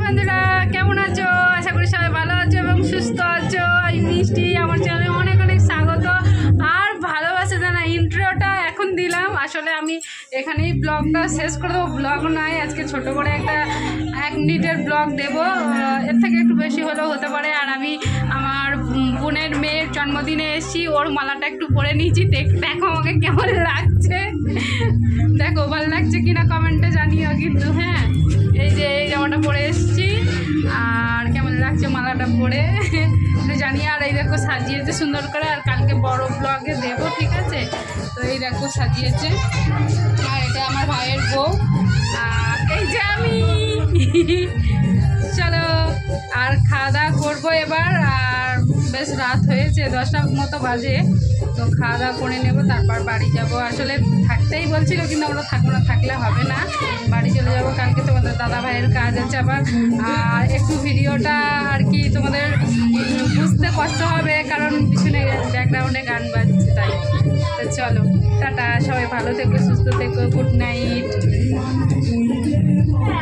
বন্ধুরা, কেমন আছো? আশা করি সবাই ভালো আছো এবং সুস্থ আছো। আমি মিষ্টি, আমার চ্যানেলে অনেক অনেক স্বাগত আর ভালোবাসা জানা। ইন্ট্রোটা এখন দিলাম, আসলে আমি এখানেই ব্লগটা শেষ করে দেবো। ব্লগ নয়, আজকে ছোট করে একটা 1 মিনিটের ব্লগ দেবো, এর থেকে একটু বেশি হলেও হতে পারে। আর আমি আমার বোনের মেয়ের জন্মদিনে এসেছি, ওর মালাটা একটু পরে নিয়েছি। দেখো আমাকে কেমন লাগছে, দেখো ভালো লাগছে কিনা কমেন্টে জানিও কিন্তু। হ্যাঁ, এই যে এই জামাটা পরে এসেছি আর কেমন লাগছে মালাটা পরে জানি। আর এই দেখো সাজিয়েছে সুন্দর করে, আর কালকে বড় ব্লগে দেবো, ঠিক আছে? তো এই দেখো সাজিয়েছে। আর এটা আমার ভাইয়ের বউ, আর এই যে আমি। চলো আর খাওয়া দাওয়া করবো এবার। আর বেশ রাত হয়েছে, 10টা মতো বাজে। তো খাওয়া দাওয়া করে নেবো, তারপর বাড়ি যাব। আসলে থাকতেই বলছিল, কিন্তু আমরা থাকবো না, থাকলে হবে না, বাড়ি চলে যাবো। কালকে তোমাদের দাদা ভাইয়ের কাজ আছে আবার। আর একটু ভিডিওটা আর কি তোমাদের বুঝতে কষ্ট হবে, কারণ পিছনে ব্যাকগ্রাউন্ডে গান বাজছে, তাই। তো চলো, টাটা, সবাই ভালো থেকো, সুস্থ থেকো, গুড নাইট।